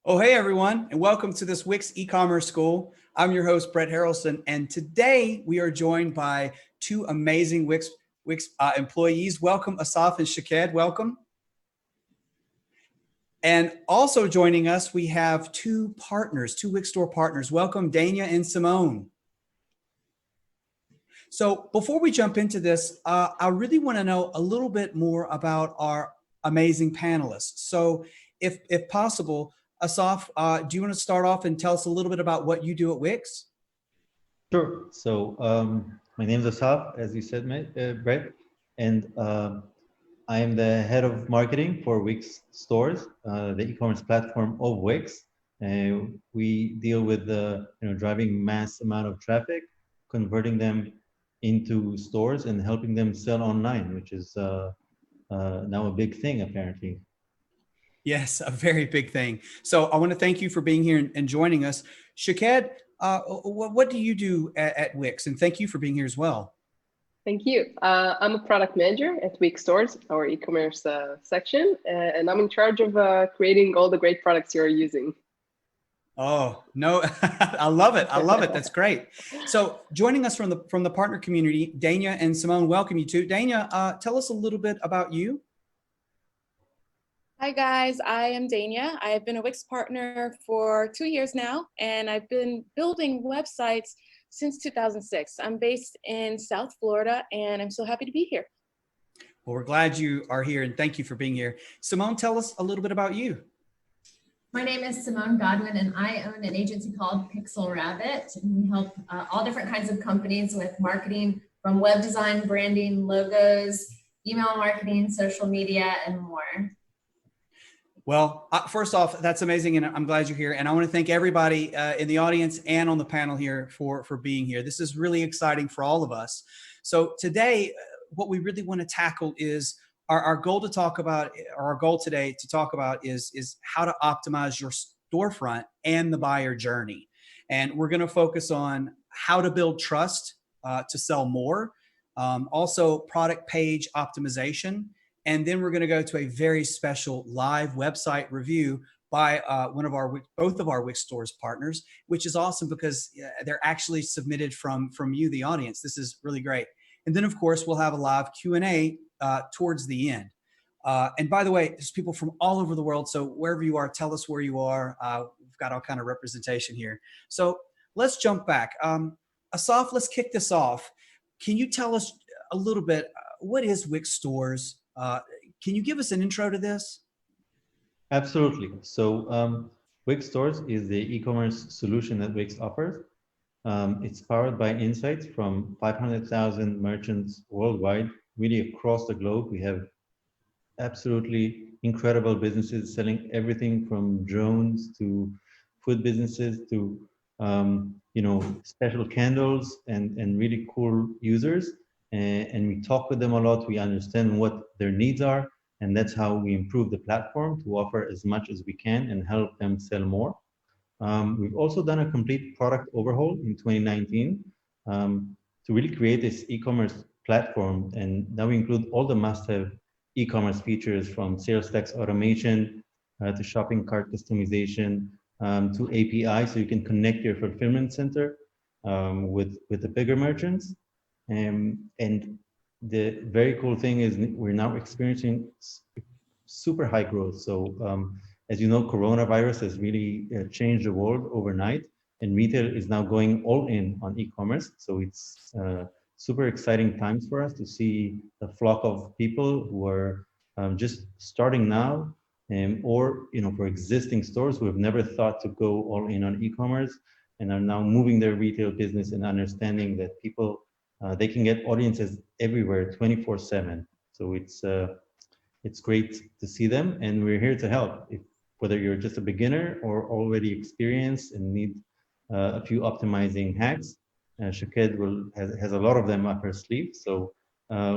Oh, hey everyone, and welcome to this Wix eCommerce School. I'm your host, Brett Harrelson, and today we are joined by two amazing Wix employees. Welcome, Asaf and Shaked. Welcome. And also joining us, we have two partners, two Wix store partners. Welcome, Dania and Simone. So before we jump into this, I really want to know a little bit more about our amazing panelists. So if possible, Asaf, do you want to start off and tell us a little bit about what you do at Wix? Sure. So my name is Asaf, as you said, Brett, and I am the head of marketing for Wix Stores, the e-commerce platform of Wix. We deal with driving mass amount of traffic, converting them into stores, and helping them sell online, which is now a big thing apparently. Yes, a very big thing. So I want to thank you for being here and joining us. Shaked, what do you do at Wix? And thank you for being here as well. Thank you. I'm a product manager at Wix Stores, our e-commerce section, and I'm in charge of creating all the great products you're using. Oh, no, I love it. I love it. That's great. So joining us from the partner community, Dania and Simone, welcome you two. Dania, tell us a little bit about you. Hi guys, I am Dania. I have been a Wix partner for 2 years now, and I've been building websites since 2006. I'm based in South Florida, and I'm so happy to be here. Well, we're glad you are here, and thank you for being here. Simone, tell us a little bit about you. My name is Simone Godwin, and I own an agency called Pixel Rabbit. And we help all different kinds of companies with marketing, from web design, branding, logos, email marketing, social media, and more. Well, first off, that's amazing, and I'm glad you're here. And I want to thank everybody in the audience and on the panel here for being here. This is really exciting for all of us. So today, what we really want to tackle is our goal to talk about, or our goal today to talk about is how to optimize your storefront and the buyer journey. And we're going to focus on how to build trust to sell more, also product page optimization. And then we're going to go to a very special live website review by both of our Wix Stores partners, which is awesome because they're actually submitted from you, the audience. This is really great. And then, of course, we'll have a live Q&A towards the end. And by the way, there's people from all over the world. So wherever you are, tell us where you are. We've got all kind of representation here. So let's jump back. Asaf, let's kick this off. Can you tell us a little bit, what is Wix Stores? Can you give us an intro to this? Absolutely. So Wix Stores is the e-commerce solution that Wix offers. It's powered by insights from 500,000 merchants worldwide, really across the globe. We have absolutely incredible businesses selling everything from drones to food businesses to special candles and really cool users. And we talk with them a lot. We understand what their needs are, and that's how we improve the platform to offer as much as we can and help them sell more. We've also done a complete product overhaul in 2019 to really create this e-commerce platform, and now we include all the must-have e-commerce features from sales tax automation to shopping cart customization to API, so you can connect your fulfillment center with the bigger merchants. And the very cool thing is we're now experiencing super high growth. So as you know, coronavirus has really changed the world overnight, and retail is now going all in on e-commerce. So it's super exciting times for us to see a flock of people who are just starting now, or for existing stores who have never thought to go all in on e-commerce and are now moving their retail business and understanding that people they can get audiences everywhere 24/7. So it's great to see them, and we're here to help. Whether you're just a beginner or already experienced and need a few optimizing hacks, Shaked has a lot of them up her sleeve. So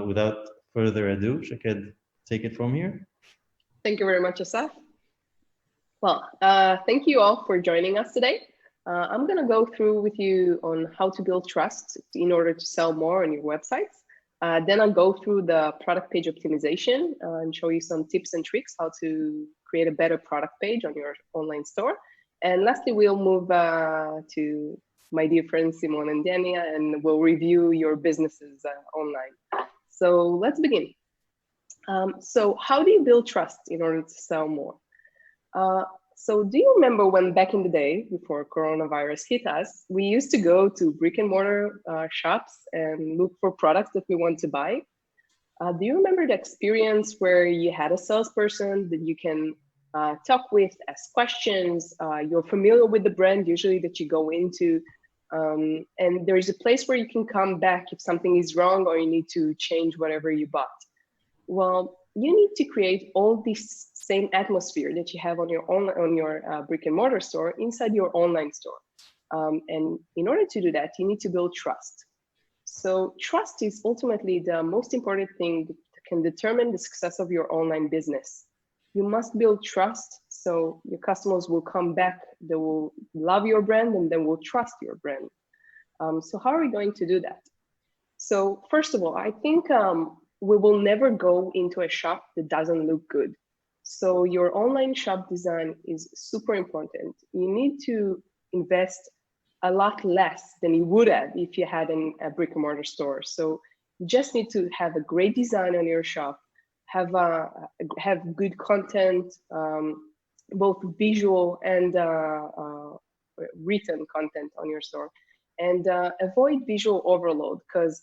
without further ado, Shaked, take it from here. Thank you very much, Asaf. Well, thank you all for joining us today. I'm going to go through with you on how to build trust in order to sell more on your websites. Then I'll go through the product page optimization and show you some tips and tricks how to create a better product page on your online store. And lastly, we'll move to my dear friends Simone and Dania, and we'll review your businesses online. So let's begin. So how do you build trust in order to sell more? So do you remember when back in the day, before coronavirus hit us, we used to go to brick and mortar shops and look for products that we want to buy? Do you remember the experience where you had a salesperson that you can talk with, ask questions, you're familiar with the brand usually that you go into, and there is a place where you can come back if something is wrong or you need to change whatever you bought? Well, you need to create all this same atmosphere that you have on your brick and mortar store inside your online store. And in order to do that, you need to build trust. So trust is ultimately the most important thing that can determine the success of your online business. You must build trust so your customers will come back, they will love your brand, and they will trust your brand. So how are we going to do that? So first of all, I think we will never go into a shop that doesn't look good. So your online shop design is super important. You need to invest a lot less than you would have if you had a brick and mortar store. So you just need to have a great design on your shop, have good content, both visual and written content on your store, and avoid visual overload, because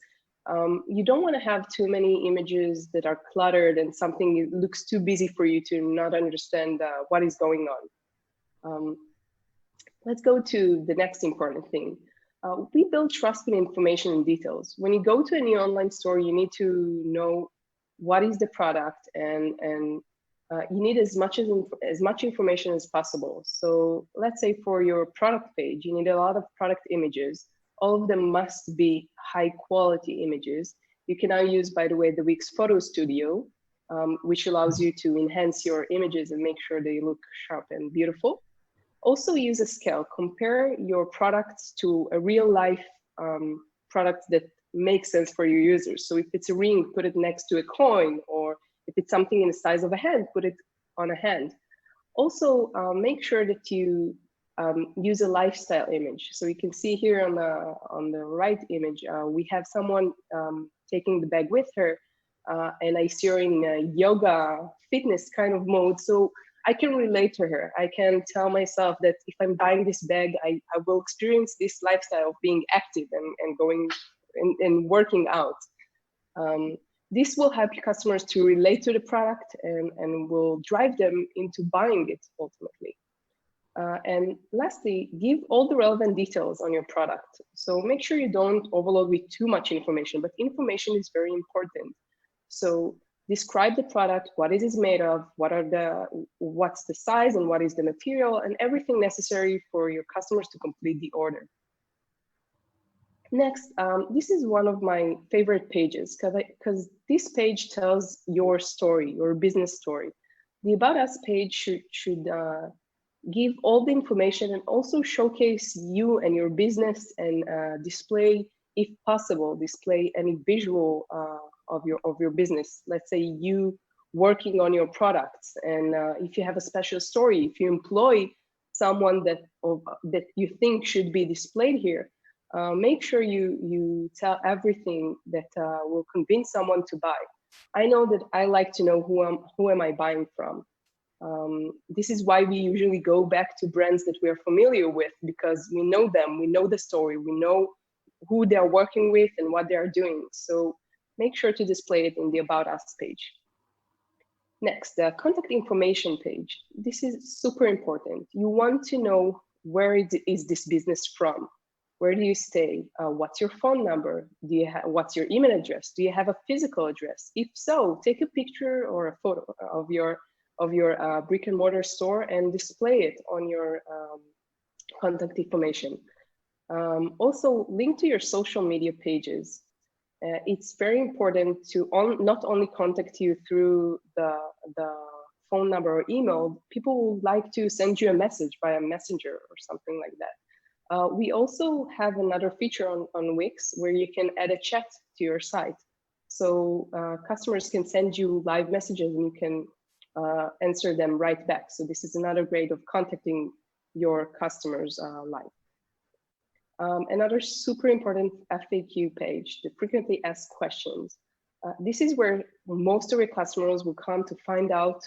you don't want to have too many images that are cluttered and something looks too busy for you to not understand what is going on. Let's go to the next important thing. We build trust with information and details. When you go to a new online store, you need to know what is the product, and you need as much information as possible. So let's say for your product page, you need a lot of product images. All of them must be high quality images. You can now use, by the way, the Wix Photo Studio, which allows you to enhance your images and make sure they look sharp and beautiful. Also use a scale. Compare your products to a real life product that makes sense for your users. So if it's a ring, put it next to a coin, or if it's something in the size of a hand, put it on a hand. Also, make sure that you use a lifestyle image. So you can see here on the right image, we have someone taking the bag with her, and I see her in a yoga fitness kind of mode. So I can relate to her. I can tell myself that if I'm buying this bag, I will experience this lifestyle of being active and going and working out. This will help your customers to relate to the product and will drive them into buying it ultimately. And lastly, give all the relevant details on your product. So make sure you don't overload with too much information, but information is very important. So describe the product, what it is made of, what's the size and what is the material, and everything necessary for your customers to complete the order. Next, this is one of my favorite pages because this page tells your story, your business story. The About Us page should give all the information and also showcase you and your business, and display, if possible, display any visual of your business. Let's say you working on your products, and if you have a special story, if you employ someone that you think should be displayed here, make sure you tell everything that will convince someone to buy. I know that I like to know who am I buying from. This is why we usually go back to brands that we are familiar with, because we know them, we know the story, we know who they're working with and what they are doing. So make sure to display it in the About Us page. Next, the contact information page. This is super important. You want to know where is this business from? Where do you stay? What's your phone number? What's your email address? Do you have a physical address? If so, take a picture or a photo of your brick and mortar store and display it on your contact information. Also, link to your social media pages. It's very important to not only contact you through the phone number or email. People would like to send you a message via Messenger or something like that. We also have another feature on Wix where you can add a chat to your site. So customers can send you live messages, and you can answer them right back. So this is another way of contacting your customers live. Another super important FAQ page, the frequently asked questions. This is where most of your customers will come to find out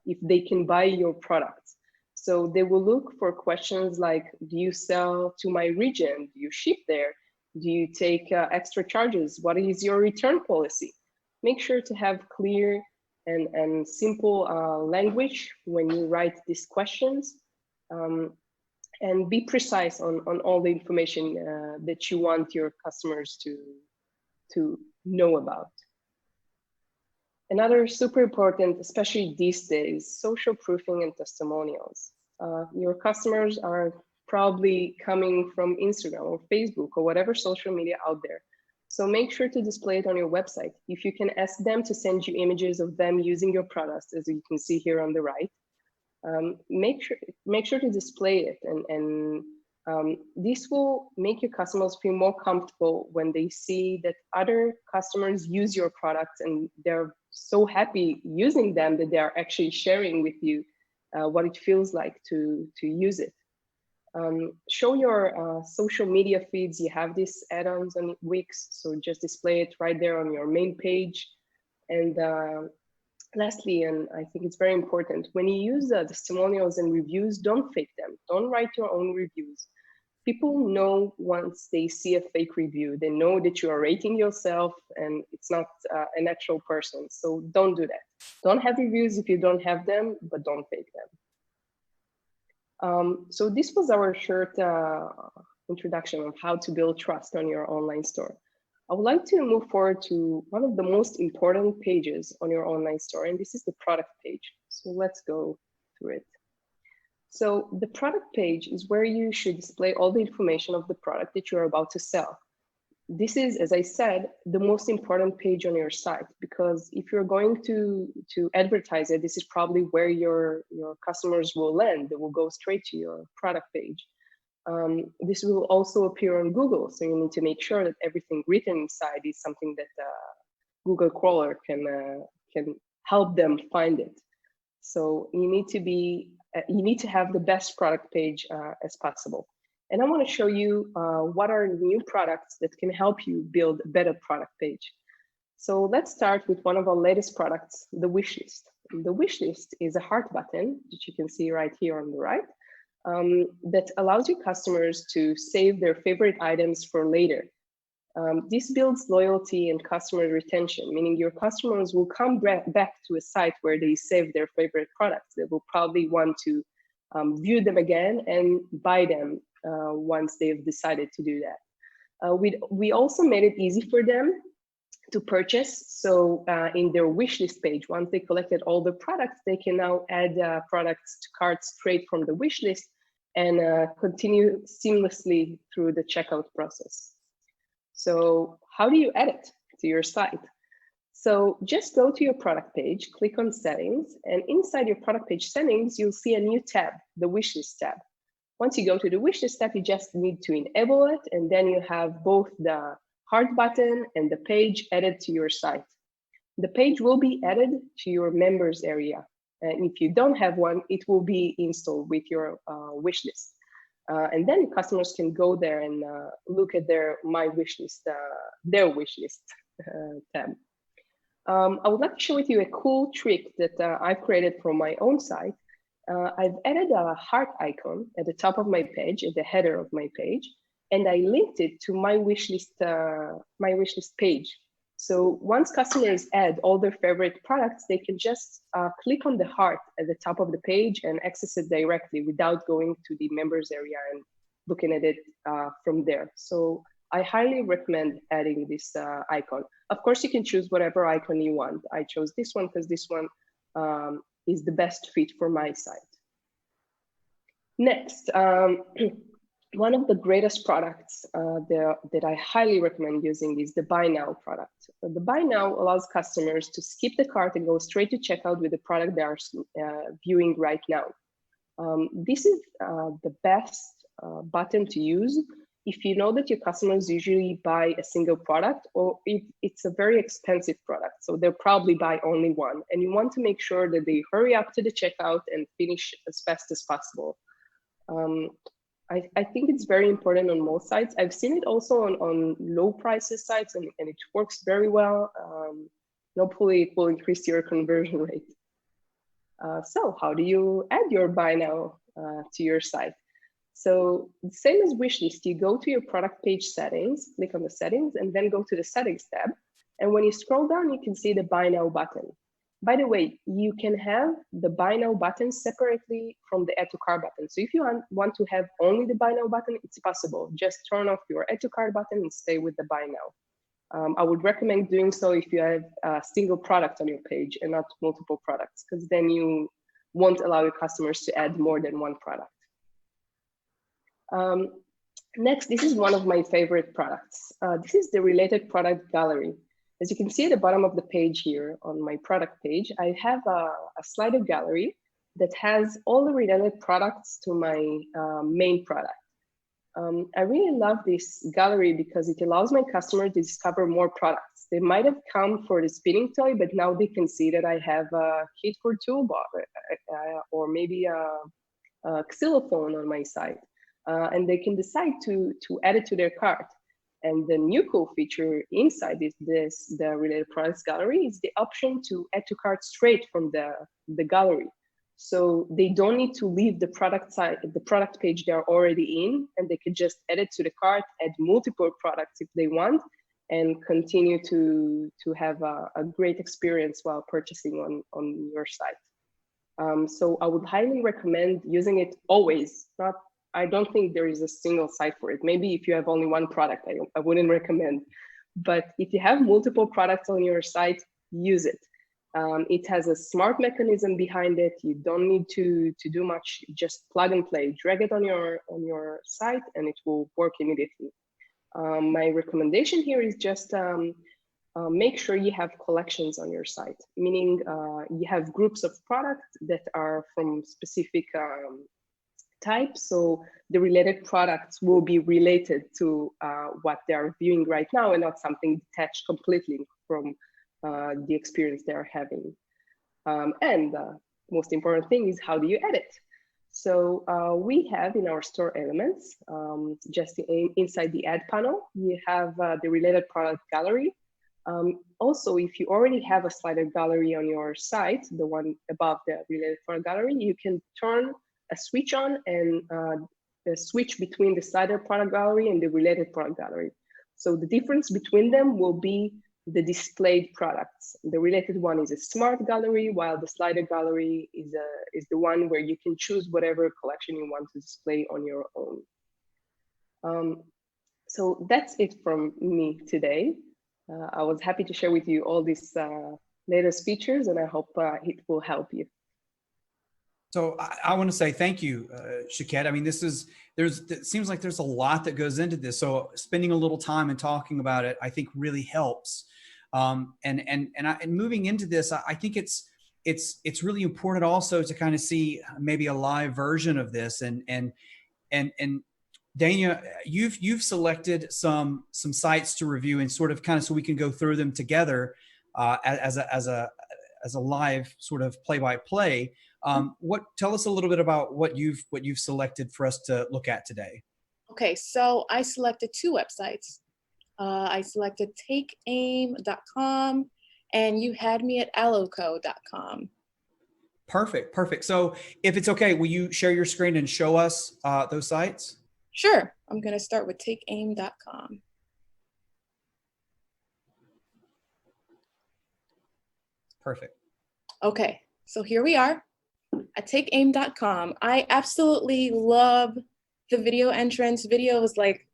if they can buy your products. So they will look for questions like, do you sell to my region? Do you ship there? Do you take extra charges? What is your return policy? Make sure to have clear and simple language when you write these questions. And be precise on all the information that you want your customers to know about. Another super important, especially these days, social proofing and testimonials. Your customers are probably coming from Instagram or Facebook or whatever social media out there. So make sure to display it on your website. If you can ask them to send you images of them using your products, as you can see here on the right, make sure to display it, and this will make your customers feel more comfortable when they see that other customers use your products and they're so happy using them that they are actually sharing with you what it feels like to use it. Show your social media feeds. You have these add-ons on Wix, so just display it right there on your main page. And lastly, and I think it's very important, when you use testimonials and reviews, don't fake them. Don't write your own reviews. People know once they see a fake review, they know that you are rating yourself and it's not an actual person. So don't do that. Don't have reviews if you don't have them, but don't fake them. So this was our short introduction of how to build trust on your online store. I would like to move forward to one of the most important pages on your online store, and this is the product page. So let's go through it. So the product page is where you should display all the information of the product that you're about to sell. This is, as I said, the most important page on your site, because if you're going to advertise it, this is probably where your customers will land. They will go straight to your product page. This will also appear on Google, so you need to make sure that everything written inside is something that Google crawler can help them find it. So you need to have the best product page as possible. And I want to show you what are new products that can help you build a better product page. So let's start with one of our latest products, the wish list. The wish list is a heart button that you can see right here on the right. That allows your customers to save their favorite items for later. This builds loyalty and customer retention, meaning your customers will come back to a site where they save their favorite products. They will probably want to view them again and buy them once they've decided to do that. We also made it easy for them to purchase. So in their wish list page, once they collected all the products, they can now add products to carts straight from the wish list and continue seamlessly through the checkout process. So how do you add it to your site? So just go to your product page, click on settings, and inside your product page settings, you'll see a new tab, the wishlist tab. Once you go to the wishlist tab, you just need to enable it, and then you have both the heart button and the page added to your site. The page will be added to your members area. And if you don't have one, it will be installed with your wish list. And then customers can go there and look at their My Wish List, their wish list tab. I would like to share with you a cool trick that I've created from my own site. I've added a heart icon at the top of my page, at the header of my page, and I linked it to my wish list page. So once customers add all their favorite products, they can just click on the heart at the top of the page and access it directly without going to the members area and looking at it from there. So I highly recommend adding this icon. Of course, you can choose whatever icon you want. I chose this one because this one is the best fit for my site. Next, one of the greatest products that I highly recommend using is the Buy Now product. The Buy Now allows customers to skip the cart and go straight to checkout with the product they are viewing right now. This is the best button to use if you know that your customers usually buy a single product, or if it's a very expensive product, so they'll probably buy only one, and you want to make sure that they hurry up to the checkout and finish as fast as possible. I think it's very important on most sites. I've seen it also on low prices sites, and it works very well. Hopefully it will increase your conversion rate. So how do you add your buy now to your site? So the same as wishlist, you go to your product page settings, click on the settings, and then go to the settings tab. And when you scroll down, you can see the buy now button. By the way, you can have the buy now button separately from the add to cart button. So if you want to have only the buy now button, it's possible. Just turn off your add to cart button and stay with the buy now. I would recommend doing so if you have a single product on your page and not multiple products, because then you won't allow your customers to add more than one product. Next, this is one of my favorite products. This is the related product gallery. As you can see at the bottom of the page here on my product page, I have a slider gallery that has all the related products to my main product. I really love this gallery because it allows my customer to discover more products. They might have come for the spinning toy, but now they can see that I have a kit for toolbar or maybe a xylophone on my site. And they can decide to add it to their cart. And the new cool feature inside the related products gallery is the option to add to cart straight from the gallery. So they don't need to leave the product site, the product page they're already in, and they can just add it to the cart, add multiple products if they want, and continue to have a great experience while purchasing on your site. So I would highly recommend using it always. I don't think there is a single site for it. Maybe if you have only one product, I wouldn't recommend. But if you have multiple products on your site, use it. It has a smart mechanism behind it. You don't need to do much. Just plug and play. Drag it on your site, and it will work immediately. My recommendation here is just make sure you have collections on your site, meaning you have groups of products that are from specific type, so the related products will be related to what they are viewing right now and not something detached completely from the experience they are having. And most important thing is, how do you edit? So we have in our store elements, just inside the add panel, you have the related product gallery. Also, if you already have a slider gallery on your site, the one above the related product gallery, you can turn a switch on and switch between the slider product gallery and the related product gallery. So the difference between them will be the displayed products. The related one is a smart gallery, while the slider gallery is the one where you can choose whatever collection you want to display on your own. So that's it from me today. I was happy to share with you all these latest features, and I hope it will help you. So I want to say thank you, Shaket. I mean, it seems like there's a lot that goes into this. So spending a little time and talking about it, I think really helps. And moving into this, I think it's really important also to kind of see maybe a live version of this. And Dania, you've selected some sites to review and sort of so we can go through them together as a live sort of play-by-play. Tell us a little bit about what you've selected for us to look at today. Okay, so I selected two websites. I selected takeaim.com, and you had me at alloco.com. Perfect. So if it's okay, will you share your screen and show us those sites? Sure. I'm going to start with takeaim.com. Perfect. Okay, so here we are at takeaim.com. I absolutely love the video entrance. Video is like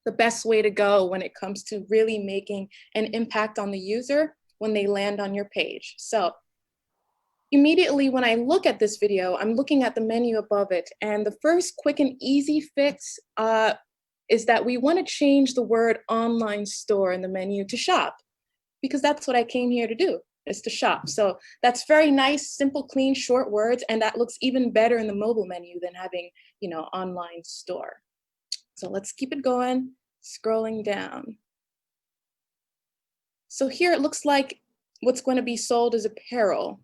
the best way to go when it comes to really making an impact on the user when they land on your page. So immediately when I look at this video, I'm looking at the menu above it. And the first quick and easy fix is that we want to change the word online store in the menu to shop, because that's what I came here to do, is to shop. So that's very nice, simple, clean, short words. And that looks even better in the mobile menu than having, online store. So let's keep it going, scrolling down. So here it looks like what's going to be sold is apparel.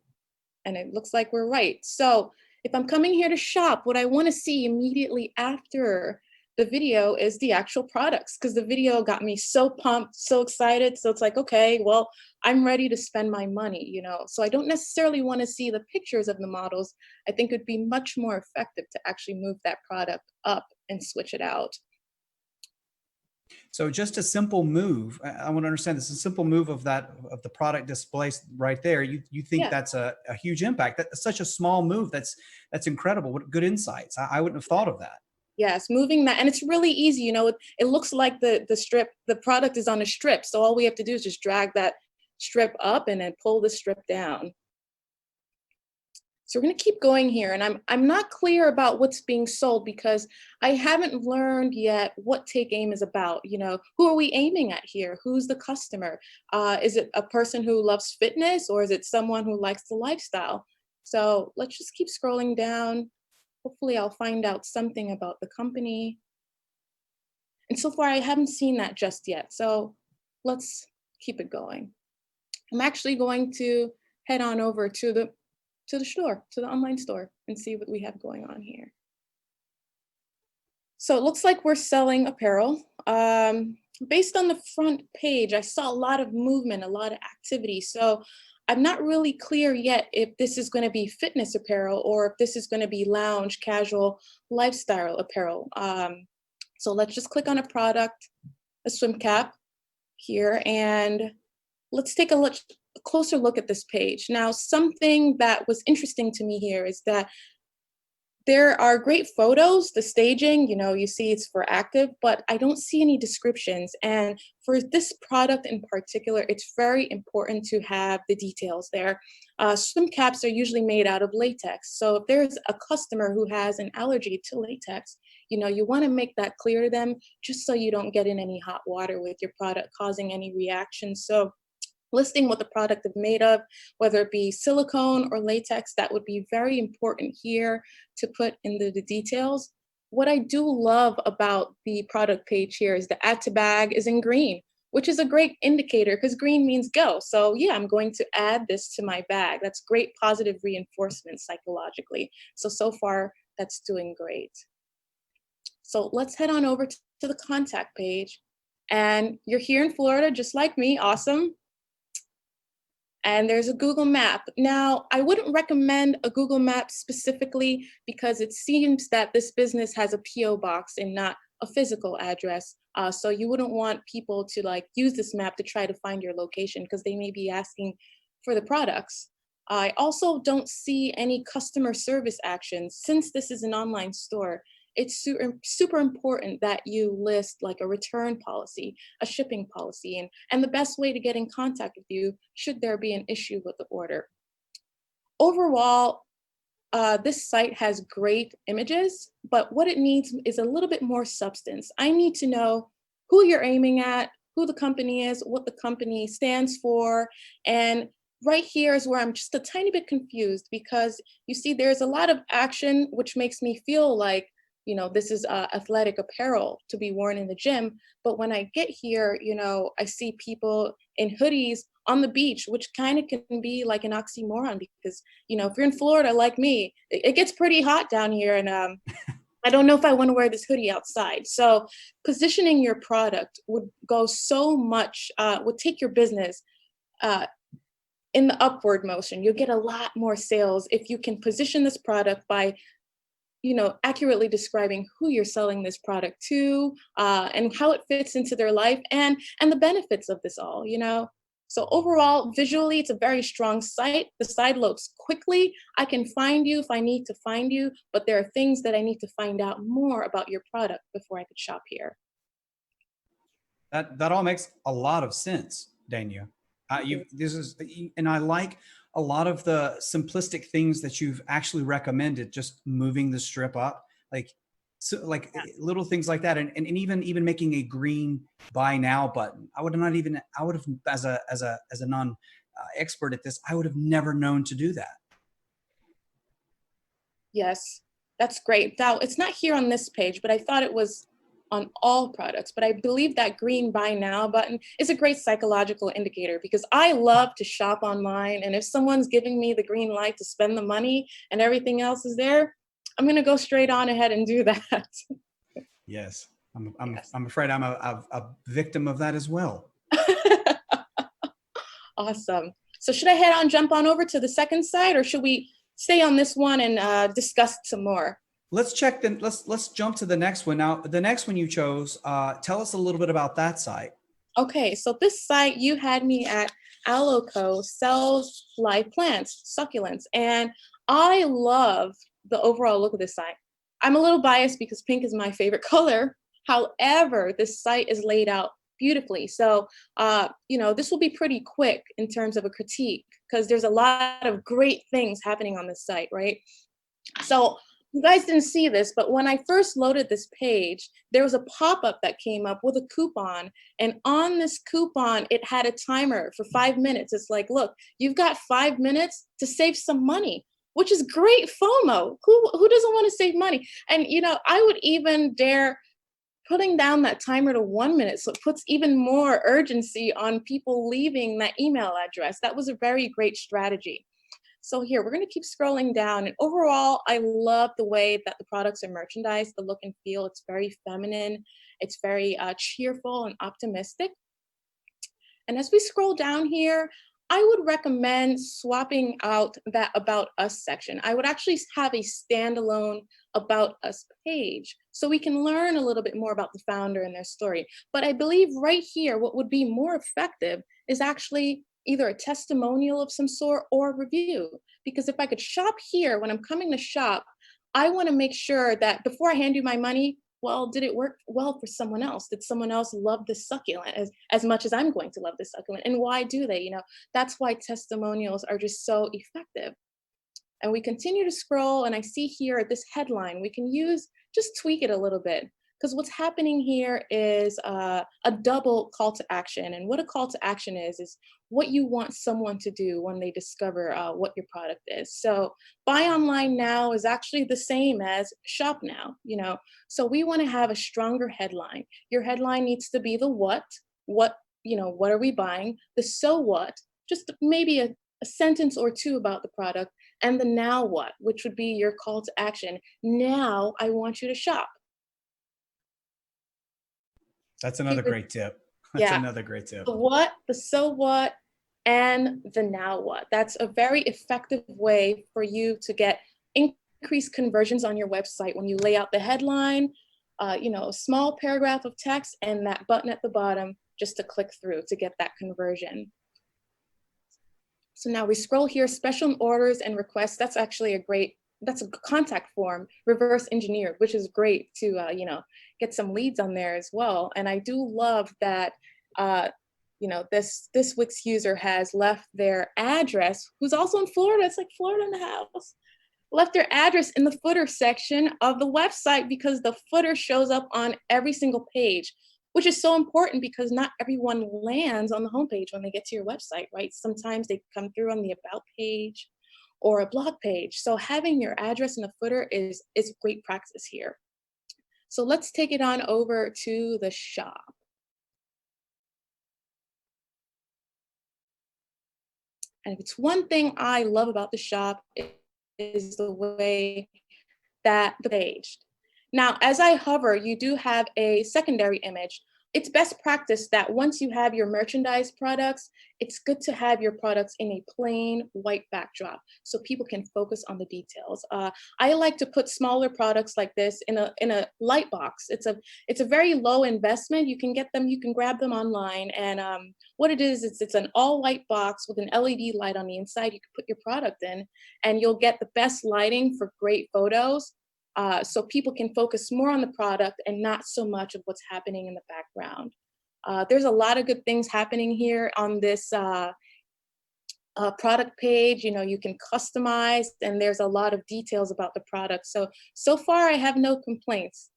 And it looks like we're right. So if I'm coming here to shop, what I want to see immediately after the video is the actual products, because the video got me so pumped, so excited. So it's like, okay, well, I'm ready to spend my money, you know? So I don't necessarily want to see the pictures of the models. I think it'd be much more effective to actually move that product up and switch it out. So just a simple move. I want to understand this. A simple move of the product display right there. You think Yeah. that's a huge impact? That's such a small move. That's incredible. What good insights. I wouldn't have thought of that. Yes, moving that, and it's really easy. You know, it looks like the product is on a strip. So all we have to do is just drag that strip up and then pull the strip down. So we're going to keep going here, and I'm not clear about what's being sold because I haven't learned yet what Take Aim is about. You know, who are we aiming at here? Who's the customer? Is it a person who loves fitness, or is it someone who likes the lifestyle? So let's just keep scrolling down. Hopefully I'll find out something about the company. And so far I haven't seen that just yet. So let's keep it going. I'm actually going to head on over to the store, to the online store, and see what we have going on here. So it looks like we're selling apparel. Based on the front page, I saw a lot of movement, a lot of activity. So I'm not really clear yet if this is going to be fitness apparel or if this is going to be lounge, casual, lifestyle apparel. So let's just click on a product, a swim cap here, and let's take a closer look at this page. Now, something that was interesting to me here is that there are great photos, the staging, you know, you see it's for active, but I don't see any descriptions. And for this product in particular, it's very important to have the details there. Swim caps are usually made out of latex. So if there's a customer who has an allergy to latex, you know, you want to make that clear to them just so you don't get in any hot water with your product causing any reactions. So listing what the product is made of, whether it be silicone or latex, that would be very important here to put in the details. What I do love about the product page here is the add to bag is in green, which is a great indicator because green means go. So yeah, I'm going to add this to my bag. That's great positive reinforcement psychologically. So far that's doing great. So let's head on over to the contact page. And you're here in Florida, just like me, awesome. And there's a Google map. Now, I wouldn't recommend a Google map specifically because it seems that this business has a PO box and not a physical address. So you wouldn't want people to like use this map to try to find your location because they may be asking for the products. I also don't see any customer service actions. Since this is an online store, it's super important that you list like a return policy, a shipping policy, and the best way to get in contact with you should there be an issue with the order. Overall, this site has great images, but what it needs is a little bit more substance. I need to know who you're aiming at, who the company is, what the company stands for, and right here is where I'm just a tiny bit confused because you see there's a lot of action which makes me feel like, you know, this is athletic apparel to be worn in the gym. But when I get here, you know, I see people in hoodies on the beach, which kind of can be like an oxymoron because, you know, if you're in Florida like me, it gets pretty hot down here. And I don't know if I want to wear this hoodie outside. So positioning your product would go so much, would take your business in the upward motion. You'll get a lot more sales if you can position this product by, you know, accurately describing who you're selling this product to and how it fits into their life and the benefits of this all, you know. So overall, visually, it's a very strong site. The site loads quickly. I can find you if I need to find you, but there are things that I need to find out more about your product before I could shop here. That all makes a lot of sense, Dania. And I like a lot of the simplistic things that you've actually recommended, just moving the strip up, like little things like that. And even making a green buy now button. I would have, as a non expert at this, I would have never known to do that. Yes, that's great. Now it's not here on this page, but I thought it was on all products, but I believe that green buy now button is a great psychological indicator because I love to shop online. And if someone's giving me the green light to spend the money and everything else is there, I'm going to go straight on ahead and do that. Yes. I'm Yes. afraid I'm a victim of that as well. Awesome. So should I jump on over to the second site, or should we stay on this one and discuss some more? Let's check then. Let's jump to the next one. Now, the next one you chose, tell us a little bit about that site. Okay, so this site you had me at Aloco sells live plants, succulents, and I love the overall look of this site. I'm a little biased because pink is my favorite color. However, this site is laid out beautifully. So, this will be pretty quick in terms of a critique because there's a lot of great things happening on this site, right? So you guys didn't see this, but when I first loaded this page, there was a pop-up that came up with a coupon. And on this coupon, it had a timer for 5 minutes. It's like, look, you've got 5 minutes to save some money, which is great FOMO. Who doesn't want to save money? And, I would even dare putting down that timer to 1 minute. So it puts even more urgency on people leaving that email address. That was a very great strategy. So here, we're going to keep scrolling down. And overall, I love the way that the products are merchandised, the look and feel. It's very feminine. It's very cheerful and optimistic. And as we scroll down here, I would recommend swapping out that About Us section. I would actually have a standalone About Us page so we can learn a little bit more about the founder and their story. But I believe right here, what would be more effective is actually either a testimonial of some sort or a review. Because if I could shop here when I'm coming to shop, I want to make sure that before I hand you my money, well, did it work well for someone else? Did someone else love this succulent as much as I'm going to love this succulent? And why do they? That's why testimonials are just so effective. And we continue to scroll, and I see here this headline. We can just tweak it a little bit. Because what's happening here is a double call to action. And what a call to action is what you want someone to do when they discover what your product is. So buy online now is actually the same as shop now, So we want to have a stronger headline. Your headline needs to be the what are we buying? The so what, just maybe a sentence or two about the product, and the now what, which would be your call to action. Now I want you to shop. That's another great tip. That's another great tip. The what, the so what, and the now what. That's a very effective way for you to get increased conversions on your website when you lay out the headline, a small paragraph of text, and that button at the bottom just to click through to get that conversion. So now we scroll here, special orders and requests. That's actually that's a contact form, reverse engineered, which is great to, get some leads on there as well. And I do love that, this Wix user has left their address, who's also in Florida. It's like Florida in the house. Left their address in the footer section of the website because the footer shows up on every single page, which is so important because not everyone lands on the homepage when they get to your website, right? Sometimes they come through on the About page or a blog page. So having your address in the footer is great practice here. So let's take it on over to the shop. And if it's one thing I love about the shop, it is the way that the page. Now, as I hover, you do have a secondary image. It's best practice that once you have your merchandise products, it's good to have your products in a plain white backdrop so people can focus on the details. I like to put smaller products like this in a light box. It's a very low investment. You can get them, you can grab them online, and what it is, it's an all white box with an LED light on the inside. You can put your product in, and you'll get the best lighting for great photos. So people can focus more on the product and not so much of what's happening in the background. There's a lot of good things happening here on this product page. You can customize, and there's a lot of details about the product. So far, I have no complaints.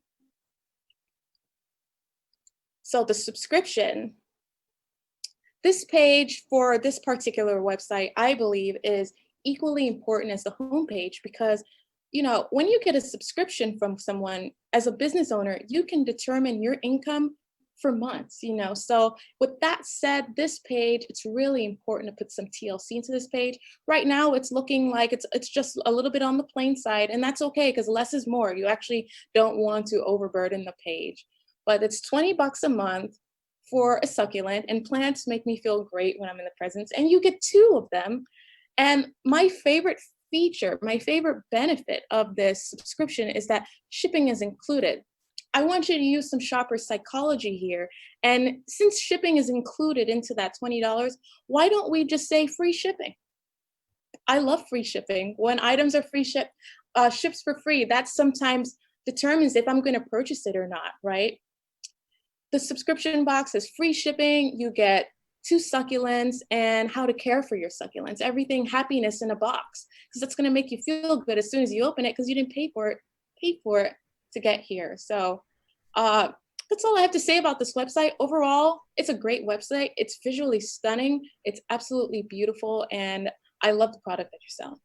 So the subscription, this page for this particular website, I believe, is equally important as the homepage because you know, when you get a subscription from someone as a business owner, you can determine your income for months, you know. So with that said, this page, it's really important to put some TLC into this page. Right now, it's looking like it's just a little bit on the plain side, and that's okay because less is more. You actually don't want to overburden the page. But it's $20 a month for a succulent, and plants make me feel great when I'm in the presence, and you get 2 of them. And my favorite feature, my favorite benefit of this subscription is that shipping is included. I want you to use some shopper psychology here. And since shipping is included into that $20, why don't we just say free shipping? I love free shipping. When items are ships for free, that sometimes determines if I'm going to purchase it or not, right? The subscription box is free shipping. You get 2 succulents and how to care for your succulents. Everything happiness in a box, because that's going to make you feel good as soon as you open it because you didn't pay for it to get here. So that's all I have to say about this website. Overall, it's a great website. It's visually stunning. It's absolutely beautiful. And I love the product that you're selling.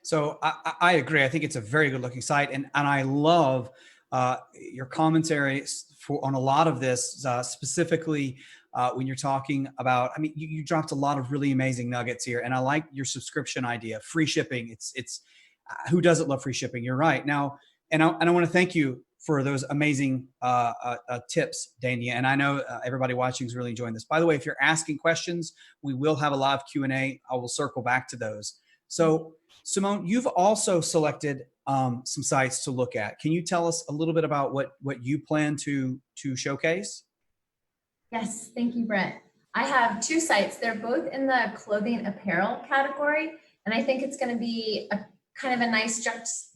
So I agree. I think it's a very good looking site. And I love your commentary on a lot of this, specifically when you're talking about, I mean, you dropped a lot of really amazing nuggets here. And I like your subscription idea, free shipping. It's who doesn't love free shipping? You're right. Now, and I want to thank you for those amazing tips, Dania. And I know everybody watching is really enjoying this. By the way, if you're asking questions, we will have a live Q&A. I will circle back to those. So Simone, you've also selected some sites to look at. Can you tell us a little bit about what you plan to showcase? Yes, thank you, Brett. I have 2 sites. They're both in the clothing apparel category. And I think it's going to be a kind of a nice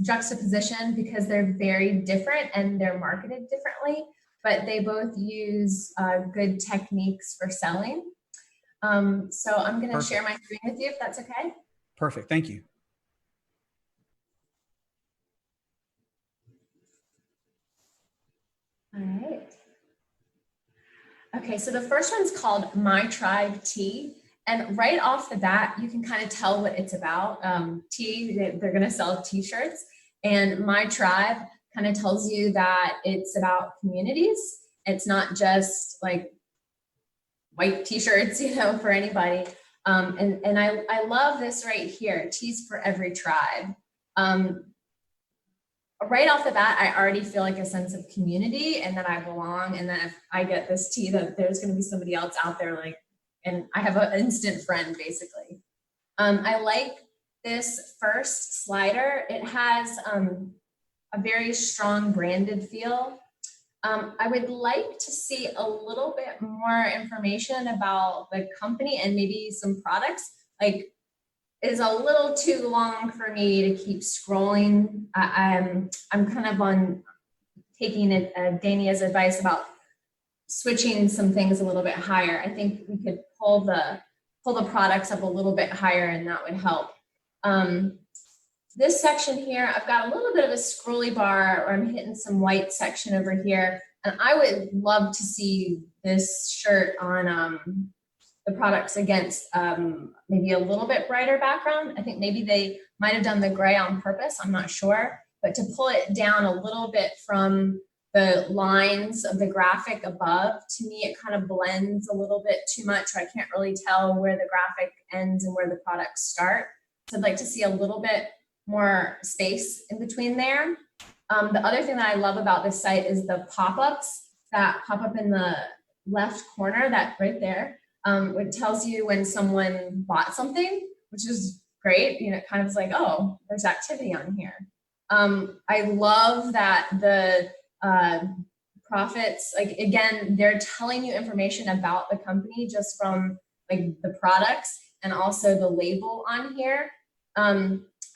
juxtaposition because they're very different and they're marketed differently, but they both use good techniques for selling. So I'm going to share my screen with you if that's okay. Perfect. Thank you. All right. Okay, so the first one's called My Tribe Tea. And right off the bat, you can kind of tell what it's about. Tea, they're going to sell t-shirts. And My Tribe kind of tells you that it's about communities. It's not just like white t-shirts, you know, for anybody. And I love this right here, Teas for Every Tribe. Right off the bat, I already feel like a sense of community and that I belong. And that if I get this tea, that there's going to be somebody else out there like, and I have an instant friend basically. I like this first slider. It has a very strong branded feel. I would like to see a little bit more information about the company and maybe some products. Like, it is a little too long for me to keep scrolling. I'm kind of on taking Dania's advice about switching some things a little bit higher. I think we could pull the products up a little bit higher and that would help. This section here, I've got a little bit of a scrolly bar where I'm hitting some white section over here. And I would love to see this shirt on the products against maybe a little bit brighter background. I think maybe they might have done the gray on purpose, I'm not sure. But to pull it down a little bit from the lines of the graphic above, to me, it kind of blends a little bit too much. I can't really tell where the graphic ends and where the products start. So I'd like to see a little bit more space in between there. The other thing that I love about this site is the pop-ups that pop up in the left corner, that right there. It tells you when someone bought something, which is great. You know, it kind of is like, oh, there's activity on here. I love that the profits, like, again, they're telling you information about the company just from like the products and also the label on here.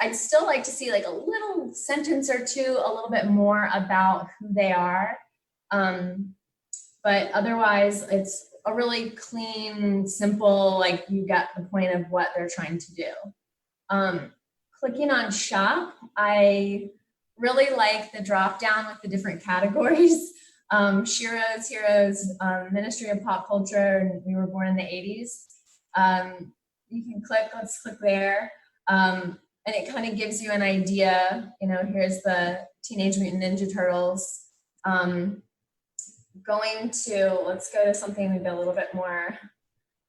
I'd still like to see like a little sentence or two, a little bit more about who they are. But otherwise, it's a really clean, simple, like you get the point of what they're trying to do. Clicking on shop, I really like the drop down with the different categories. Shiro's Heroes, Ministry of Pop Culture, and we were born in the 80s. You can click, let's click there. and it kind of gives you an idea. You know, here's the Teenage Mutant Ninja Turtles. Let's go to something maybe a little bit more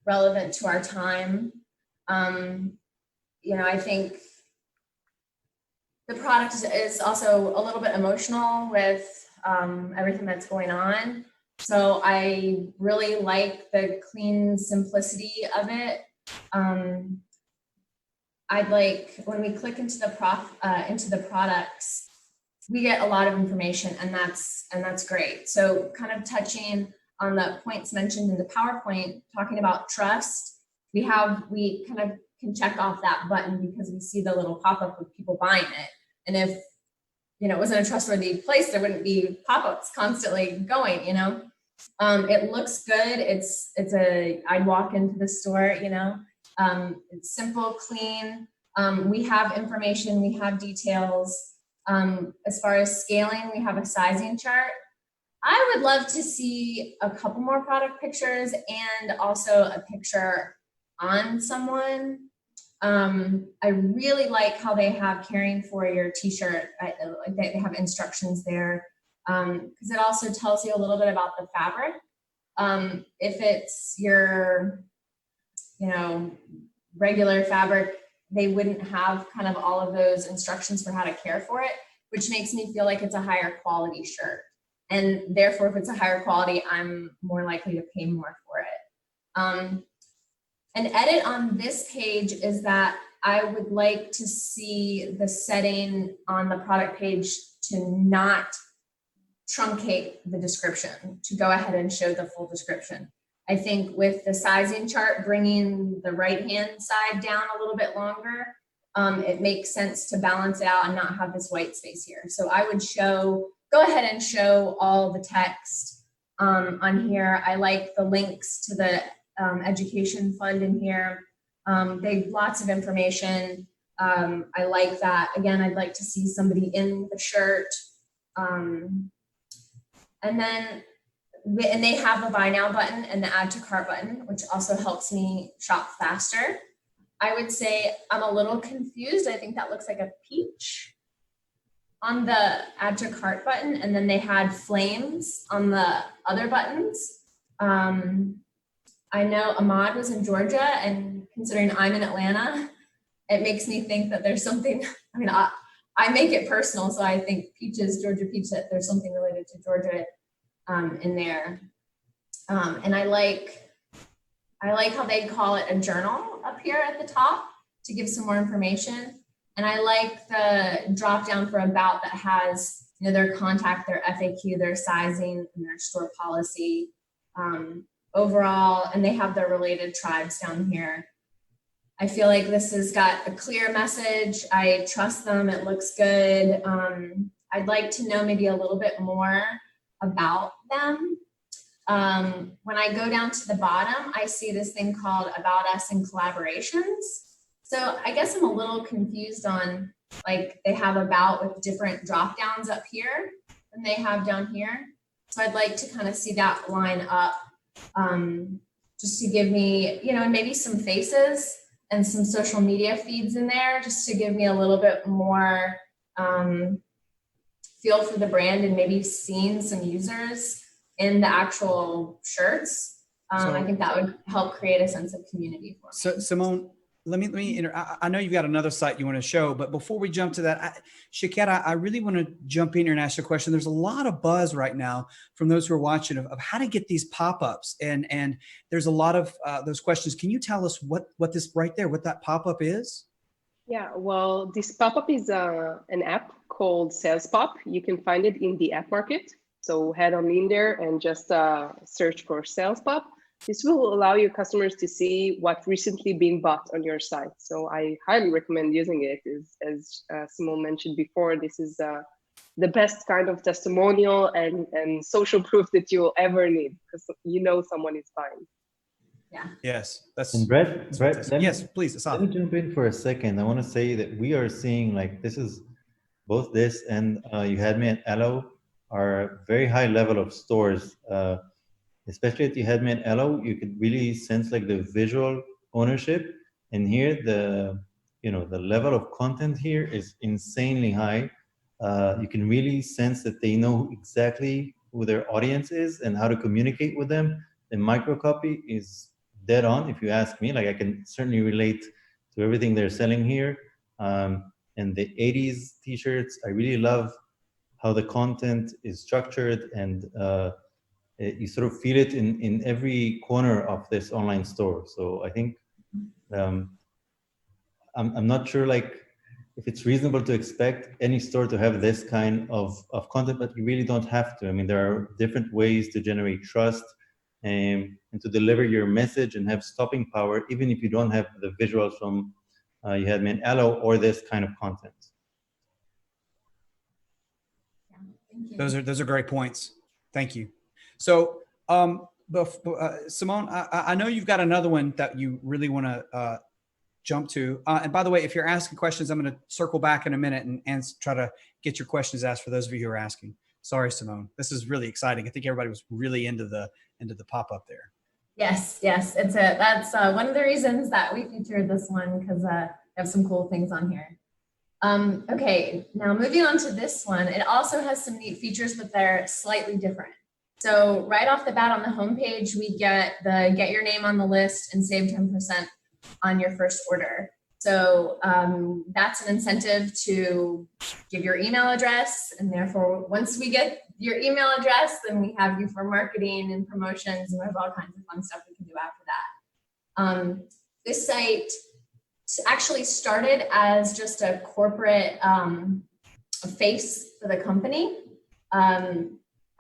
relevant to our time. You know, I think the product is also a little bit emotional with everything that's going on. So I really like the clean simplicity of it. I'd like, when we click into the products, we get a lot of information, and that's great. So kind of touching on the points mentioned in the PowerPoint, talking about trust, we kind of can check off that button because we see the little pop-up with people buying it. And if, you know, it wasn't a trustworthy place, there wouldn't be pop-ups constantly going, you know. It looks good. I'd walk into the store, you know. It's simple, clean. We have information, we have details. As far as scaling, we have a sizing chart. I would love to see a couple more product pictures and also a picture on someone. I really like how they have caring for your t-shirt. They have instructions there, because it also tells you a little bit about the fabric. If it's your, you know, regular fabric, they wouldn't have kind of all of those instructions for how to care for it, which makes me feel like it's a higher quality shirt. And therefore, if it's a higher quality, I'm more likely to pay more for it. An edit on this page is that I would like to see the setting on the product page to not truncate the description, to go ahead and show the full description. I think with the sizing chart, bringing the right-hand side down a little bit longer, it makes sense to balance it out and not have this white space here. So I would go ahead and show all the text on here. I like the links to the education fund in here. They have lots of information. I like that. Again, I'd like to see somebody in the shirt. And they have a buy now button and the add to cart button, which also helps me shop faster. I would say I'm a little confused. I think that looks like a peach on the add to cart button. And then they had flames on the other buttons. I know Ahmad was in Georgia, and considering I'm in Atlanta, it makes me think that there's something, I mean, I make it personal. So I think peaches, Georgia peach, that there's something related to Georgia in there. And I like how they call it a journal up here at the top to give some more information. And I like the drop down for about that has, you know, their contact, their FAQ, their sizing, and their store policy. Overall, and they have their related tribes down here. I feel like this has got a clear message. I trust them. It looks good. I'd like to know maybe a little bit more about them. When I go down to the bottom, I see this thing called About Us and Collaborations. So I guess I'm a little confused on, like, they have about with different drop downs up here than they have down here. So I'd like to kind of see that line up, just to give me, you know, and maybe some faces and some social media feeds in there, just to give me a little bit more feel for the brand, and maybe seeing some users in the actual shirts. I think that would help create a sense of community for me. So Simone, let me I know you've got another site you want to show, but before we jump to that, Shakira, I really want to jump in here and ask you a question. There's a lot of buzz right now from those who are watching of how to get these pop-ups, and there's a lot of those questions. Can you tell us what this right there, what that pop-up is? Yeah, well, this pop-up is an app called Sales Pop. You can find it in the app market. So head on in there and just search for Sales Pop. This will allow your customers to see what recently been bought on your site. So I highly recommend using it. As Simone mentioned before, this is the best kind of testimonial and social proof that you'll ever need, because you know someone is buying. Yeah. Yes, that's. And Brett, yes, please. Let me jump in for a second. I want to say that we are seeing, like, this is both this and You Had Me at Elo are very high level of stores. Especially at You Had Me at Elo, you could really sense like the visual ownership. And here, the level of content here is insanely high. You can really sense that they know exactly who their audience is and how to communicate with them. The microcopy is dead on, if you ask me. Like, I can certainly relate to everything they're selling here. And the 80s t-shirts, I really love how the content is structured, and you sort of feel it in every corner of this online store. So I think I'm not sure like if it's reasonable to expect any store to have this kind of content, but you really don't have to. I mean, there are different ways to generate trust and to deliver your message and have stopping power, even if you don't have the visuals from you had me Aloe or this kind of content. Yeah, thank you. Those are great points. Thank you. So, Simone, I know you've got another one that you really want to jump to. And by the way, if you're asking questions, I'm going to circle back in a minute and try to get your questions asked for those of you who are asking. Sorry, Simone. This is really exciting. I think everybody was really into the pop-up there. Yes, that's one of the reasons that we featured this one, because I have some cool things on here. Okay, now moving on to this one, it also has some neat features, but they're slightly different. So right off the bat on the homepage, we get your name on the list and save 10% on your first order. So that's an incentive to give your email address, and therefore once we get your email address, then we have you for marketing and promotions, and there's all kinds of fun stuff we can do after that. This site actually started as just a corporate face for the company.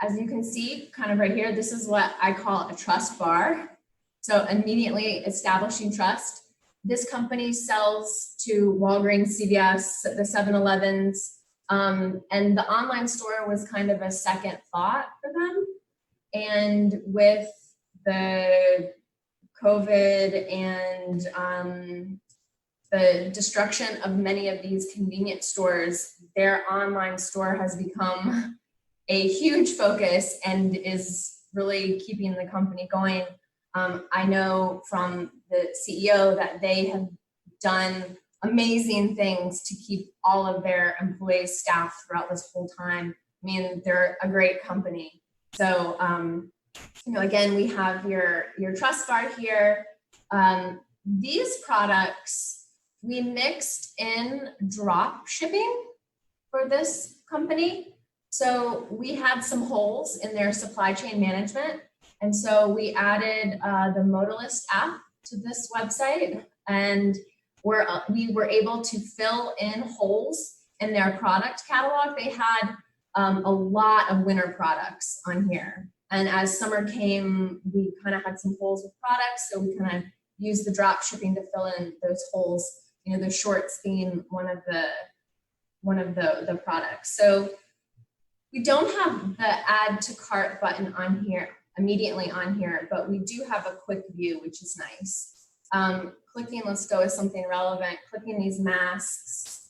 As you can see kind of right here, this is what I call a trust bar. So immediately establishing trust. This company sells to Walgreens, CVS, the 7-Elevens, and the online store was kind of a second thought for them. And with the COVID and the destruction of many of these convenience stores, their online store has become a huge focus and is really keeping the company going. I know from the CEO that they have done amazing things to keep all of their employees, staff throughout this whole time. I mean, they're a great company. So, again, we have your trust bar here. These products, we mixed in drop shipping for this company. So we had some holes in their supply chain management. And so we added the Modalist app to this website, and we were able to fill in holes in their product catalog. They had a lot of winter products on here. And as summer came, we kind of had some holes with products. So we kind of used the drop shipping to fill in those holes, the shorts being one of the products. So we don't have the add to cart button on here, immediately on here, but we do have a quick view, which is nice. Clicking, let's go with something relevant, clicking these masks.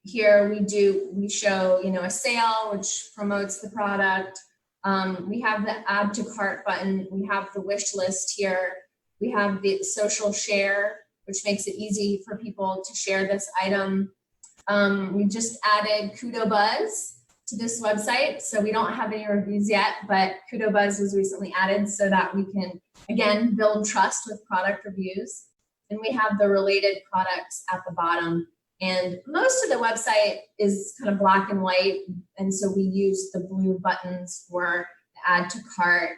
Here we show, a sale, which promotes the product. We have the add to cart button. We have the wish list here. We have the social share, which makes it easy for people to share this item. We just added Kudo Buzz to this website. So we don't have any reviews yet, but Kudo Buzz was recently added so that we can, again, build trust with product reviews. And we have the related products at the bottom. And most of the website is kind of black and white. And so we use the blue buttons for the add to cart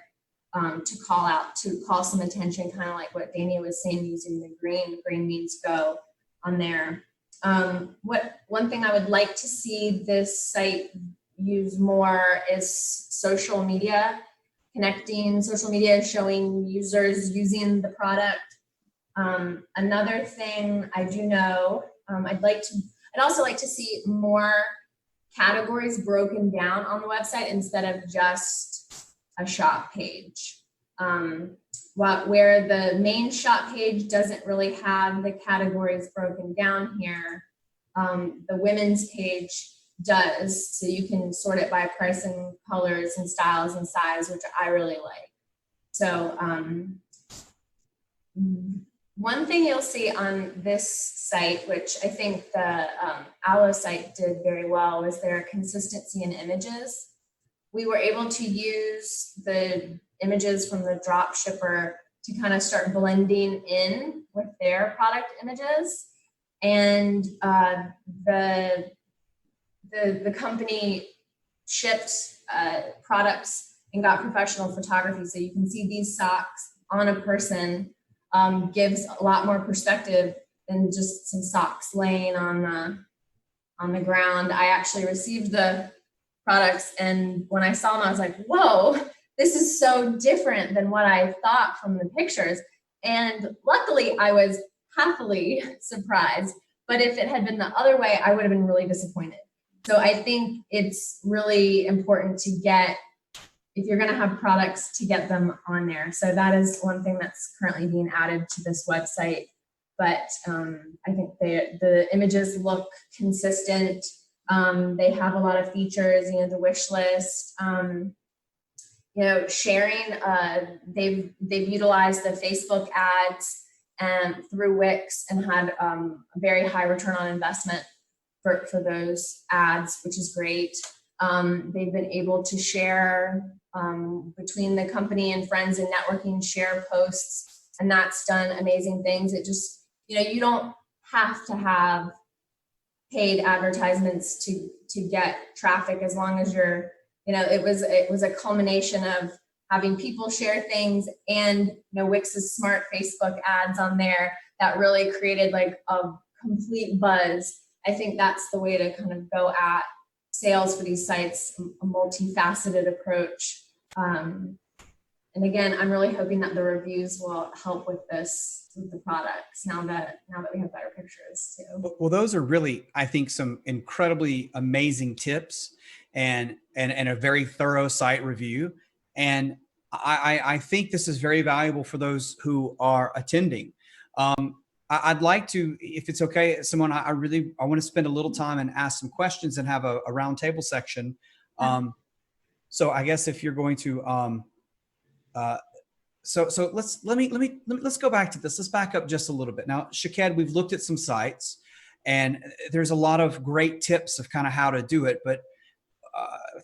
to call some attention, kind of like what Dania was saying, using the green means go on there. One thing I would like to see this site use more is social media, connecting social media, showing users using the product. Another thing I do know, I'd also like to see more categories broken down on the website instead of just a shop page. Where the main shop page doesn't really have the categories broken down here, the women's page does. So you can sort it by price and colors and styles and size, which I really like. So One thing you'll see on this site, which I think the Allo site did very well, was their consistency in images. We were able to use the images from the drop shipper to kind of start blending in with their product images. And the company shipped products and got professional photography. So you can see these socks on a person gives a lot more perspective than just some socks laying on the ground. I actually received the products, and when I saw them, I was like, whoa, this is so different than what I thought from the pictures. And luckily, I was happily surprised. But if it had been the other way, I would have been really disappointed. So I think it's really important to get, if you're going to have products, to get them on there. So that is one thing that's currently being added to this website. But I think the images look consistent. They have a lot of features, the wish list, sharing. They've utilized the Facebook ads and through Wix and had a very high return on investment for those ads, which is great. They've been able to share between the company and friends and networking, share posts, and that's done amazing things. It just, you don't have to have paid advertisements to get traffic, as long as you're, it was a culmination of having people share things and Wix's smart Facebook ads on there that really created like a complete buzz. I think that's the way to kind of go at sales for these sites, a multifaceted approach. And again, I'm really hoping that the reviews will help with this, with the products, now that we have better pictures too. Well, those are really, I think, some incredibly amazing tips and a very thorough site review. And I think this is very valuable for those who are attending. I'd like to, if it's okay, Simone, I want to spend a little time and ask some questions and have a round table section. So I guess if you're going to, so let's go back to this. Let's back up just a little bit. Now, Shaked, we've looked at some sites, and there's a lot of great tips of kind of how to do it. But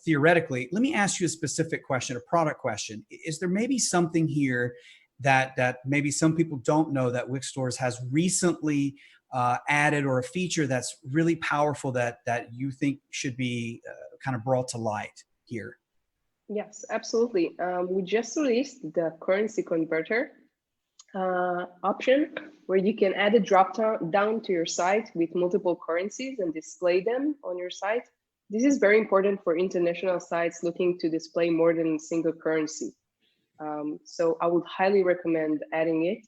theoretically, let me ask you a specific question, a product question. Is there maybe something here that maybe some people don't know that Wix Stores has recently added, or a feature that's really powerful that you think should be kind of brought to light here? Yes, absolutely. We just released the currency converter option, where you can add a drop down to your site with multiple currencies and display them on your site. This is very important for international sites looking to display more than a single currency. So I would highly recommend adding it.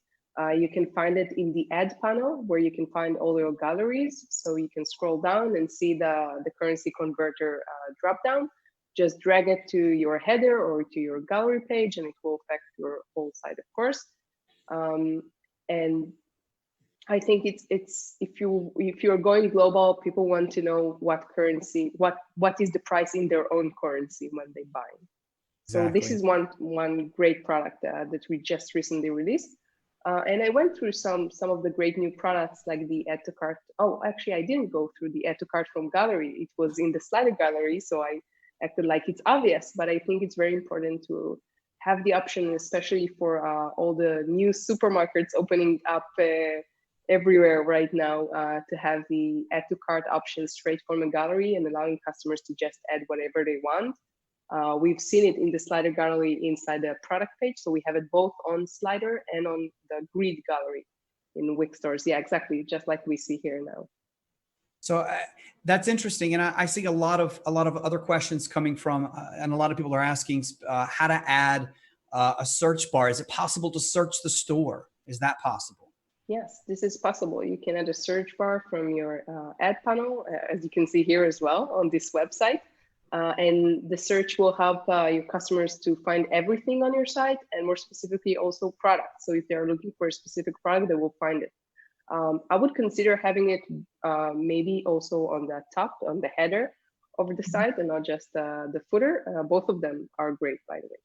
You can find it in the ad panel, where you can find all your galleries. So you can scroll down and see the currency converter drop down. Just drag it to your header or to your gallery page, and it will affect your whole site, of course. And I think it's if you're going global, people want to know what currency, what is the price in their own currency when they buy. So Exactly. this is one great product that we just recently released. And I went through some of the great new products, like the add to cart. Oh, actually, I didn't go through the add to cart from gallery. It was in the slider gallery, so I acted like it's obvious. But I think it's very important to have the option, especially for all the new supermarkets opening up everywhere right now, to have the add to cart option straight from a gallery and allowing customers to just add whatever they want. We've seen it in the slider gallery inside the product page. So we have it both on slider and on the grid gallery in Wix Stores. Yeah, exactly. Just like we see here now. So that's interesting. And I see a lot of other questions coming from, and a lot of people are asking how to add a search bar. Is it possible to search the store? Is that possible? Yes, this is possible. You can add a search bar from your ad panel, as you can see here as well on this website. And the search will help your customers to find everything on your site, and more specifically also products. So if they're looking for a specific product, they will find it. I would consider having it maybe also on the top, on the header of the site, and not just the footer. Both of them are great, by the way.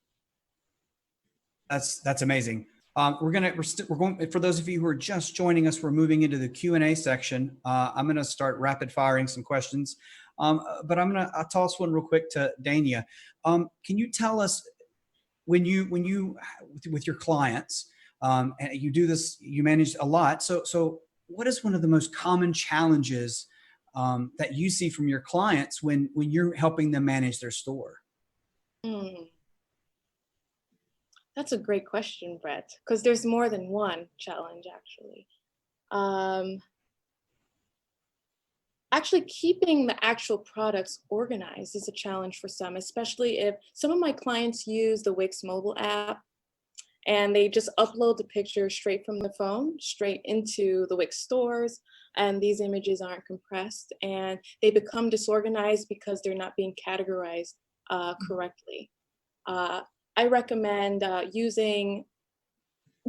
That's amazing. We're going, for those of you who are just joining us, we're moving into the Q&A section. I'm going to start rapid firing some questions, but I'll toss one real quick to Dania. Can you tell us, when you with your clients, and you do this, you manage a lot. So what is one of the most common challenges that you see from your clients when you're helping them manage their store? That's a great question, Brett, because there's more than one challenge, actually. Actually, keeping the actual products organized is a challenge for some, especially if some of my clients use the Wix mobile app and they just upload the picture straight from the phone, straight into the Wix stores, and these images aren't compressed, and they become disorganized because they're not being categorized correctly. I recommend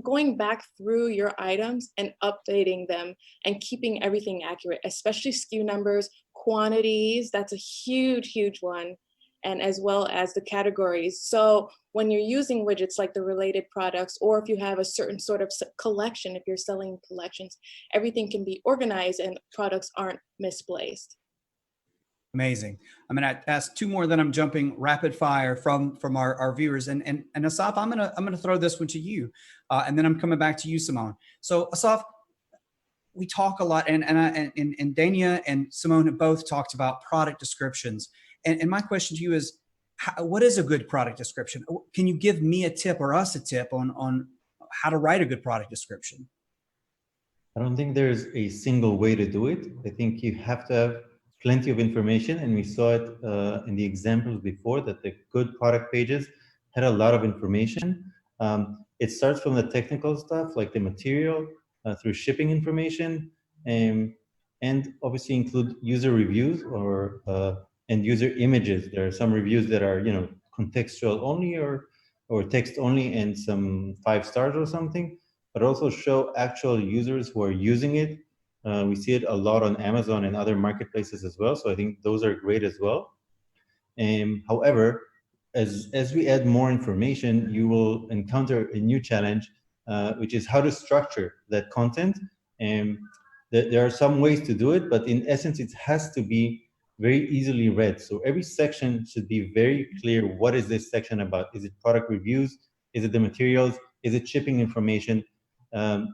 going back through your items and updating them and keeping everything accurate, especially SKU numbers, quantities. That's a huge, huge one. And as well as the categories. So when you're using widgets like the related products, or if you have a certain sort of collection, if you're selling collections, everything can be organized and products aren't misplaced. Amazing. I'm going to ask two more, then I'm jumping rapid fire from our viewers. And Asaf, I'm going to throw this one to you, and then I'm coming back to you, Simone. So Asaf, we talk a lot, and Dania and Simone have both talked about product descriptions. And my question to you is, what is a good product description? Can you give me a tip or us a tip on how to write a good product description? I don't think there's a single way to do it. I think you have to have plenty of information, and we saw it in the examples before that the good product pages had a lot of information. It starts from the technical stuff like the material through shipping information, and obviously include user reviews or and user images. There are some reviews that are contextual only or text only and some 5 stars or something, but also show actual users who are using it. We see it a lot on Amazon and other marketplaces as well. So I think those are great as well. However, as we add more information, you will encounter a new challenge, which is how to structure that content. And there are some ways to do it, but in essence, it has to be very easily read. So every section should be very clear. What is this section about? Is it product reviews? Is it the materials? Is it shipping information?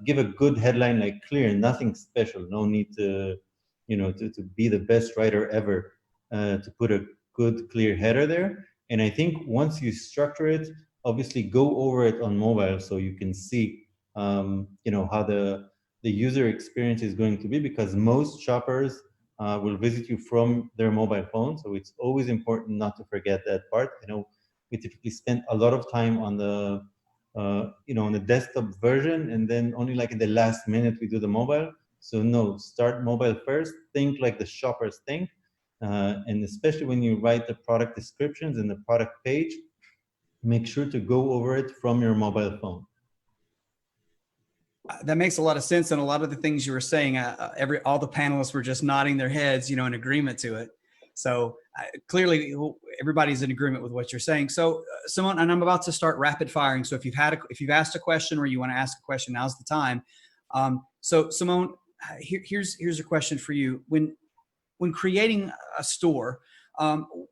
Give a good headline, like clear, nothing special. No need to, to be the best writer ever to put a good, clear header there. And I think once you structure it, obviously go over it on mobile so you can see, how the user experience is going to be, because most shoppers will visit you from their mobile phone. So it's always important not to forget that part. We typically spend a lot of time on the on the desktop version, and then only like in the last minute we do the mobile. So no, start mobile first, think like the shoppers think, and especially when you write the product descriptions and the product page, make sure to go over it from your mobile phone. That makes a lot of sense, and a lot of the things you were saying, all the panelists were just nodding their heads, in agreement to it. So clearly, everybody's in agreement with what you're saying. So Simone, and I'm about to start rapid firing. So if you've asked a question or you want to ask a question, now's the time. So Simone, here's a question for you. When creating a store,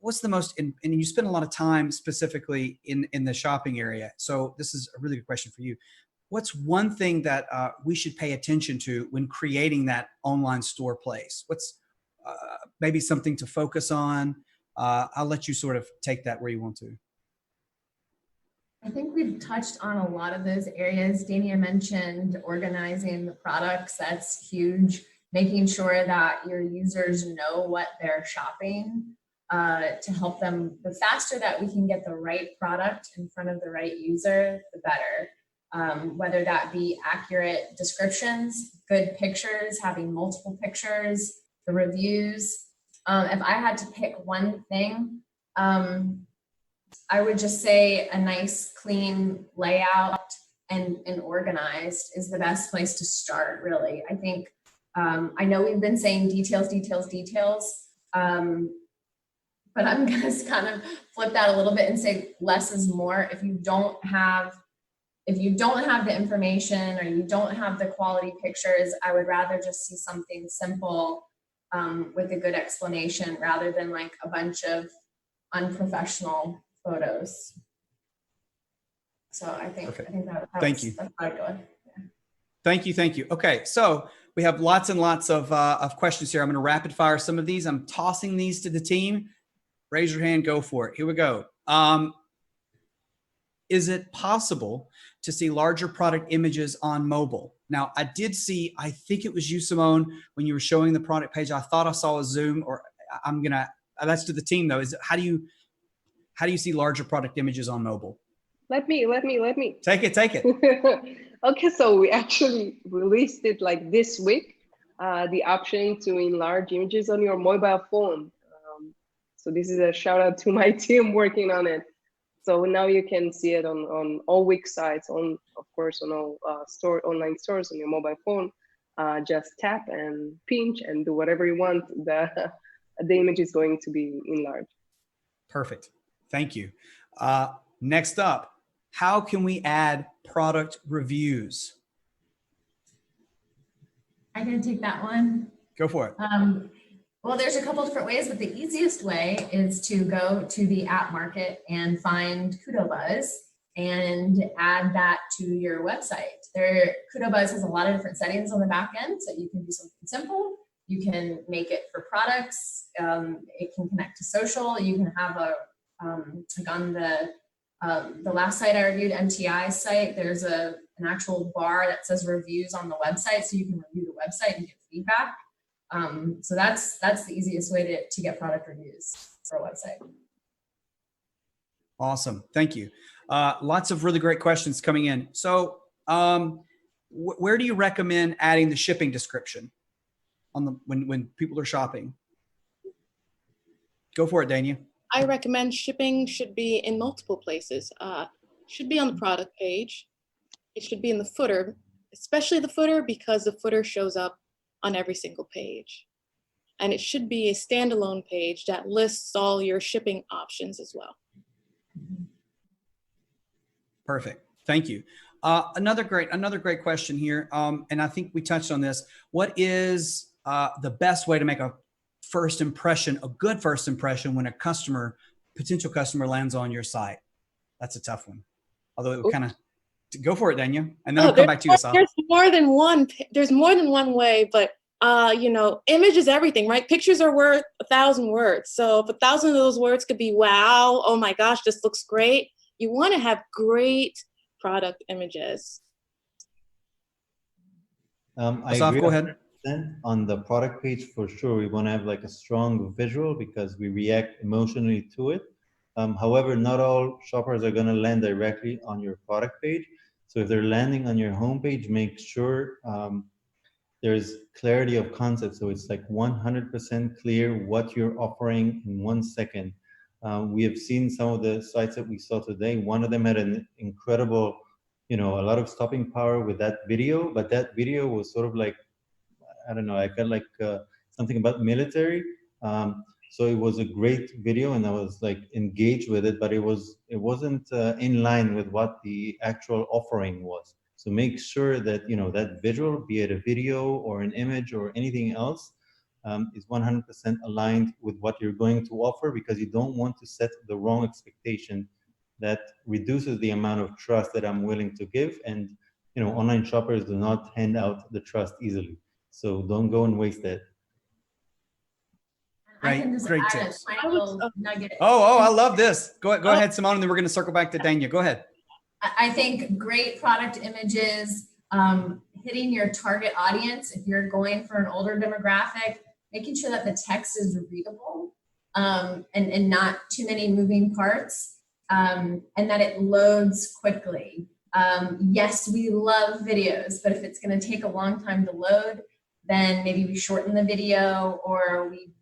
what's the most? And you spend a lot of time specifically in the shopping area. So this is a really good question for you. What's one thing that we should pay attention to when creating that online store place? What's maybe something to focus on? I'll let you sort of take that where you want to. I think we've touched on a lot of those areas. Dania mentioned organizing the products. That's huge. Making sure that your users know what they're shopping to help them. The faster that we can get the right product in front of the right user, the better. Whether that be accurate descriptions, good pictures, having multiple pictures, the reviews. If I had to pick one thing, I would just say a nice clean layout and organized is the best place to start, really. I think, I know we've been saying details, but I'm gonna kind of flip that a little bit and say less is more. If you don't have if you don't have the information or you don't have the quality pictures, I would rather just see something simple with a good explanation rather than like a bunch of unprofessional photos. So I think that Thank you. that's how I'd go with. Yeah. Thank you. Okay, so we have lots and lots of questions here. I'm going to rapid fire some of these. I'm tossing these to the team. Raise your hand, go for it. Here we go. Is it possible to see larger product images on mobile? Now, I did see, I think it was you, Simone, when you were showing the product page. I thought I saw a zoom, or that's to the team though. Is it, how do you see larger product images on mobile? Let me. Take it. Okay, so we actually released it like this week, the option to enlarge images on your mobile phone. So this is a shout out to my team working on it. So now you can see it on all Wix sites, of course on all online stores on your mobile phone. Just tap and pinch and do whatever you want. The image is going to be enlarged. Perfect. Thank you. Next up, how can we add product reviews? I can take that one. Go for it. Well, there's a couple different ways, but the easiest way is to go to the app market and find KudoBuzz and add that to your website. KudoBuzz has a lot of different settings on the back end, so you can do something simple. You can make it for products. It can connect to social. You can have like on the last site I reviewed, MTI's site, there's an actual bar that says reviews on the website, so you can review the website and get feedback. So that's the easiest way to get product reviews for a website. Awesome. Thank you. Lots of really great questions coming in. So where do you recommend adding the shipping description on when people are shopping? Go for it, Dania. I recommend shipping should be in multiple places. Should be on the product page. It should be in the footer, especially the footer, because the footer shows up on every single page. And it should be a standalone page that lists all your shipping options as well. Perfect. Thank you. Another great question here. And I think we touched on this. What is the best way to make a first impression, a good first impression, when a potential customer lands on your site? That's a tough one. Although it would kind of, go for it, Dania, and then I'll come back to you, Asaf. There's more than one way, but image is everything, right? Pictures are worth 1,000 words. So if 1,000 of those words could be, wow, oh my gosh, this looks great. You want to have great product images. Asaf, go ahead. On the product page, for sure, we want to have like a strong visual because we react emotionally to it. However, not all shoppers are going to land directly on your product page. So if they're landing on your homepage, make sure there's clarity of concept. So it's like 100% clear what you're offering in 1 second. We have seen some of the sites that we saw today. One of them had an incredible, a lot of stopping power with that video, but that video was sort of like, I don't know, I felt like something about military. So it was a great video and I was like engaged with it, but it wasn't in line with what the actual offering was. So make sure that, that visual, be it a video or an image or anything else, is 100% aligned with what you're going to offer, because you don't want to set the wrong expectation that reduces the amount of trust that I'm willing to give. And, online shoppers do not hand out the trust easily. So don't go and waste it. I can just great add tips. a final nugget. Oh, I love this. Go ahead, Simone, and then we're going to circle back to Dania. Go ahead. I think great product images, hitting your target audience. If you're going for an older demographic, making sure that the text is readable and not too many moving parts, and that it loads quickly. Yes, we love videos, but if it's going to take a long time to load, then maybe we shorten the video or we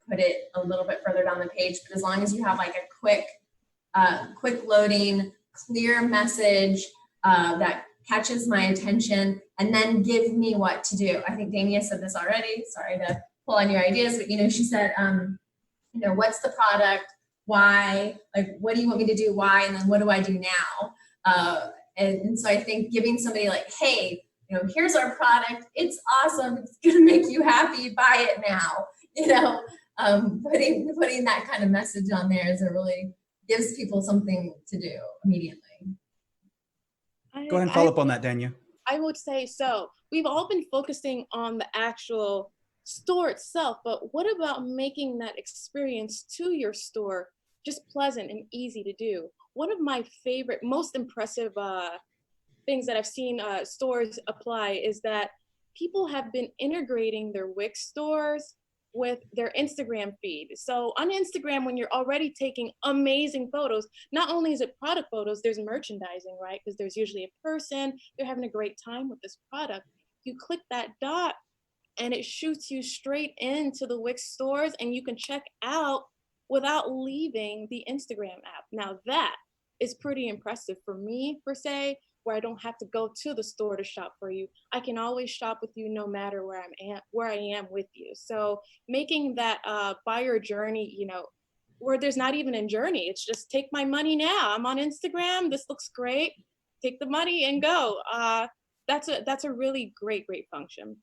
put it a little bit further down the page. But as long as you have like a quick loading, clear message that catches my attention, and then give me what to do. I think Dania said this already. Sorry to pull on your ideas, but she said, what's the product? Why? Like, what do you want me to do? Why? And then what do I do now? And so I think giving somebody like, hey, you know, here's our product. It's awesome. It's going to make you happy. Buy it now. You know, putting that kind of message on there is really gives people something to do immediately. Go ahead and follow up on that, Dania. I would say so. We've all been focusing on the actual store itself, but what about making that experience to your store just pleasant and easy to do? One of my favorite, most impressive things that I've seen stores apply is that people have been integrating their Wix stores with their Instagram feed. So on Instagram, when you're already taking amazing photos, not only is it product photos, there's merchandising, right? Because there's usually a person, they're having a great time with this product. You click that dot and it shoots you straight into the Wix stores and you can check out without leaving the Instagram app. Now that is pretty impressive for me, per se, where I don't have to go to the store to shop for you. I can always shop with you no matter where I am with you. So making that buyer journey, you know, where there's not even a journey, it's just take my money now. I'm on Instagram. This looks great. Take the money and go. That's a really great function.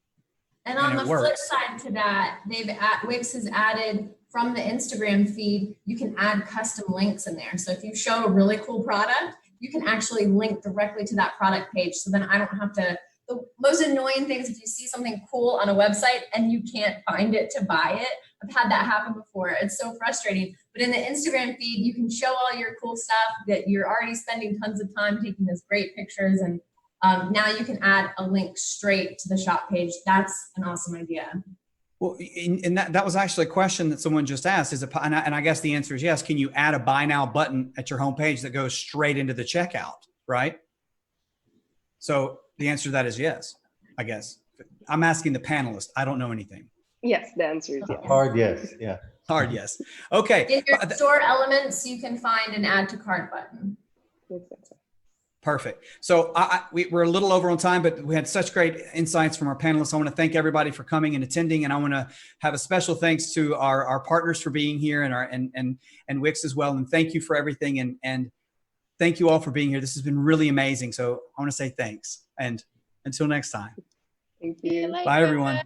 And on the flip side to that, Wix has added from the Instagram feed, you can add custom links in there. So if you show a really cool product, you can actually link directly to that product page. So then I don't have to, the most annoying thing is if you see something cool on a website and you can't find it to buy it. I've had that happen before. It's so frustrating. But in the Instagram feed, you can show all your cool stuff that you're already spending tons of time taking those great pictures. And now you can add a link straight to the shop page. That's an awesome idea. Well, and that was actually a question that someone just asked. And I guess the answer is yes. Can you add a buy now button at your homepage that goes straight into the checkout, right? So the answer to that is yes, I guess. I'm asking the panelists. I don't know anything. Yes, the answer is yes. Hard yes, yeah. Hard yes. Okay. In your store elements, you can find an add to cart button. Perfect. So we're a little over on time, but we had such great insights from our panelists. I want to thank everybody for coming and attending, and I want to have a special thanks to our partners for being here and Wix as well. And thank you for everything, and thank you all for being here. This has been really amazing. So I want to say thanks, and until next time. Thank you. Bye, everyone.